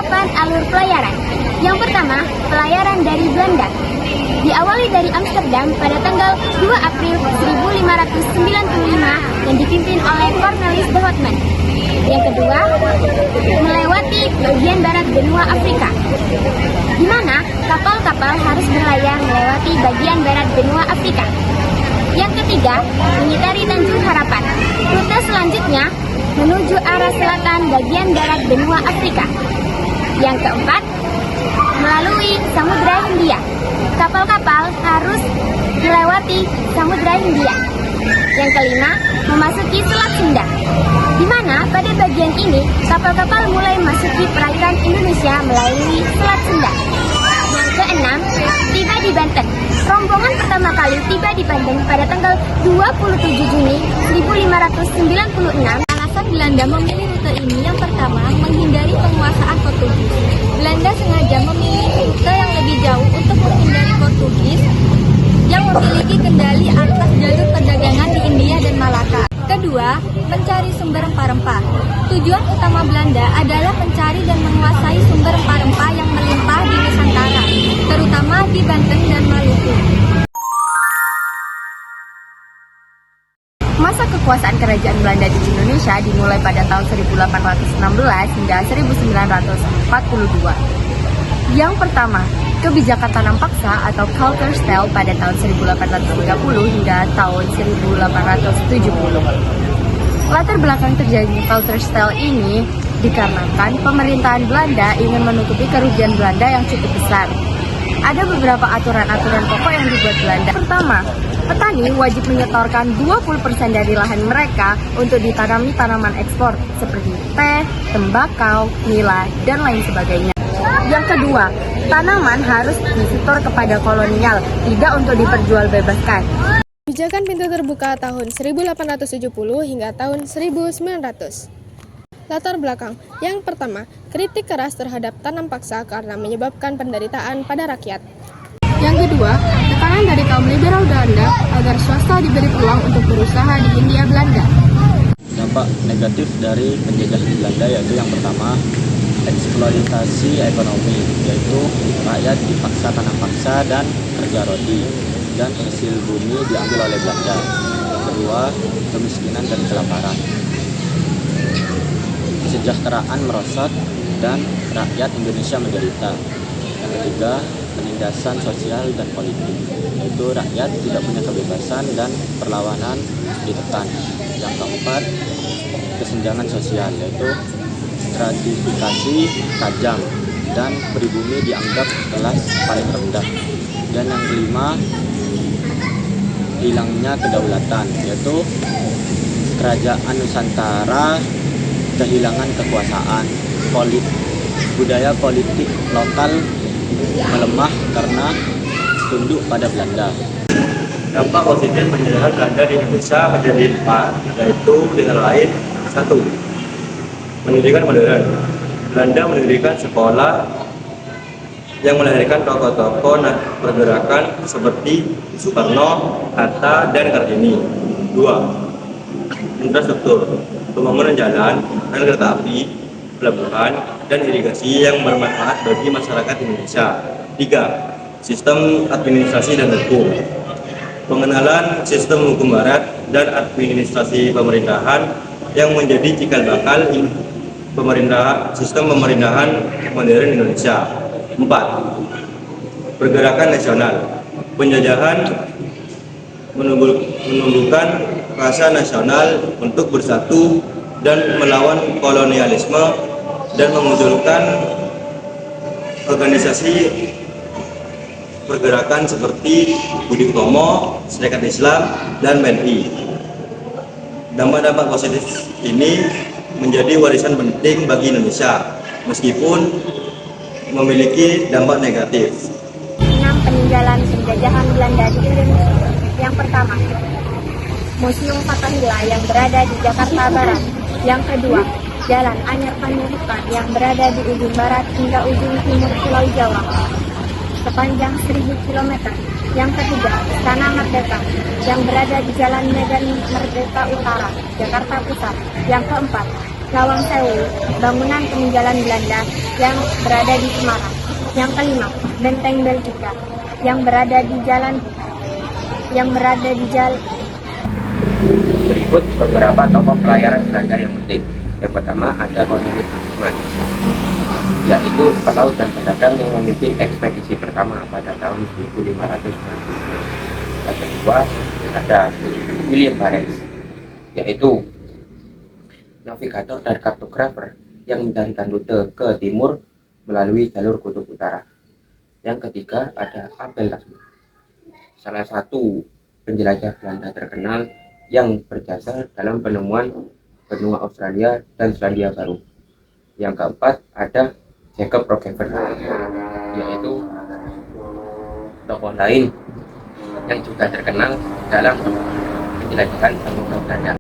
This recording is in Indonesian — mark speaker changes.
Speaker 1: beberapa alur pelayaran. Yang pertama, pelayaran dari Belanda. Diawali dari Amsterdam pada tanggal 2 April 1595 yang dipimpin oleh Cornelis de Houtman. Yang kedua, melewati bagian barat benua Afrika, di mana kapal-kapal harus berlayar melewati bagian barat benua Afrika. Yang ketiga, mengitari Tanjung Harapan. Rute selanjutnya menuju arah selatan bagian barat benua Afrika. Yang keempat, melalui Samudra Hindia. Kapal-kapal harus melewati Samudra Hindia. Yang kelima, memasuki Selat Sunda, di mana pada bagian ini kapal-kapal mulai memasuki perairan Indonesia melalui Selat Sunda. Yang keenam, tiba di Banten. Rombongan pertama kali tiba di Banten pada tanggal 27 Juni 1596.
Speaker 2: Alasan Belanda memilih rute ini yang pertama, menghindari penguasaan Portugis. Belanda sengaja memilih rute yang lebih jauh untuk menghindari Portugis yang memiliki kendali atas jalur perdagangan di India dan Malaka. Kedua, mencari sumber rempah-rempah. Tujuan utama Belanda adalah mencari dan menguasai sumber rempah-rempah yang melimpah di Nusantara, terutama di Banten dan Maluku.
Speaker 3: Masa kekuasaan kerajaan Belanda di Indonesia dimulai pada tahun 1816 hingga 1942. Yang pertama, kebijakan tanam paksa atau Kulturstijl pada tahun 1830 hingga tahun 1870. Latar belakang terjadinya Kulturstijl ini dikarenakan pemerintahan Belanda ingin menutupi kerugian Belanda yang cukup besar. Ada beberapa aturan-aturan pokok yang dibuat Belanda. Pertama, petani wajib menyetorkan 20% dari lahan mereka untuk ditanami tanaman ekspor seperti teh, tembakau, nila, dan lain sebagainya. Yang kedua, tanaman harus disetor kepada kolonial, tidak untuk diperjualbebaskan.
Speaker 4: Kebijakan pintu terbuka tahun 1870 hingga tahun 1900. Latar belakang. Yang pertama, kritik keras terhadap tanam paksa karena menyebabkan penderitaan pada rakyat. Yang kedua, tekanan dari kaum liberal Belanda agar swasta diberi peluang untuk berusaha di Hindia Belanda.
Speaker 5: Dampak negatif dari penjajahan Belanda yaitu yang pertama, eksploitasi ekonomi, yaitu rakyat dipaksa tanam paksa dan kerja rodi, dan hasil bumi diambil oleh Belanda. Yang kedua, kemiskinan dan kelaparan. Kesejahteraan merosot dan rakyat Indonesia menderita. Yang ketiga, penindasan sosial dan politik, yaitu rakyat tidak punya kebebasan dan perlawanan ditekan. Yang keempat, kesenjangan sosial, yaitu stratifikasi tajam dan pribumi dianggap kelas paling rendah. Dan yang kelima, hilangnya kedaulatan, yaitu kerajaan Nusantara kehilangan kekuasaan, budaya politik lokal melemah karena tunduk pada Belanda.
Speaker 6: Dampak positif penjajahan Belanda di Indonesia menjadi 4, yaitu dengan lain: 1. Pendidikan modern. Belanda mendirikan sekolah yang melahirkan tokoh-tokoh pergerakan seperti Soekarno, Hatta, dan Kartini. 2. Infrastruktur. Pembangunan jalan, rel kereta api, pelabuhan, dan irigasi yang bermanfaat bagi masyarakat Indonesia. 3. Sistem administrasi dan hukum. Pengenalan sistem hukum barat dan administrasi pemerintahan yang menjadi cikal bakal sistem pemerintahan modern Indonesia. 4. Pergerakan nasional. Penjajahan menumbuhkan rasa nasional untuk bersatu dan melawan kolonialisme dan memunculkan organisasi pergerakan seperti Budi Utomo, Serikat Islam, dan BNI. Dampak-dampak positif ini menjadi warisan penting bagi Indonesia, meskipun memiliki dampak negatif.
Speaker 1: 6 peninggalan penjajahan Belanda di Indonesia. Yang pertama, Museum Fathahillah yang berada di Jakarta Barat. Yang kedua, Jalan Anyar Panjaitan yang berada di ujung barat hingga ujung timur Pulau Jawa sepanjang 1000 km. Yang ketiga, Istana Merdeka yang berada di Jalan Medan Merdeka Utara, Jakarta Pusat. Yang keempat, Lawang Sewu, bangunan peninggalan Belanda yang berada di Semarang. Yang kelima, Benteng Belgika yang berada di jalan
Speaker 7: Berikut beberapa tokoh pelayaran Belanda yang penting. Yang pertama ada Cornelis Hoffmann, yaitu pelaut dan pedagang yang memimpin ekspedisi pertama pada tahun 1500. Yang kedua ada William Barents, yaitu navigator dan kartografer yang mencarikan rute ke timur melalui jalur kutub utara. Yang ketiga ada Abel Tasman, salah satu penjelajah Belanda terkenal yang berjasa dalam penemuan benua Australia dan Selandia Baru. Yang keempat ada Jacob Roggeveen, yaitu tokoh lain yang juga terkenal dalam penjelajahan benua Belanda.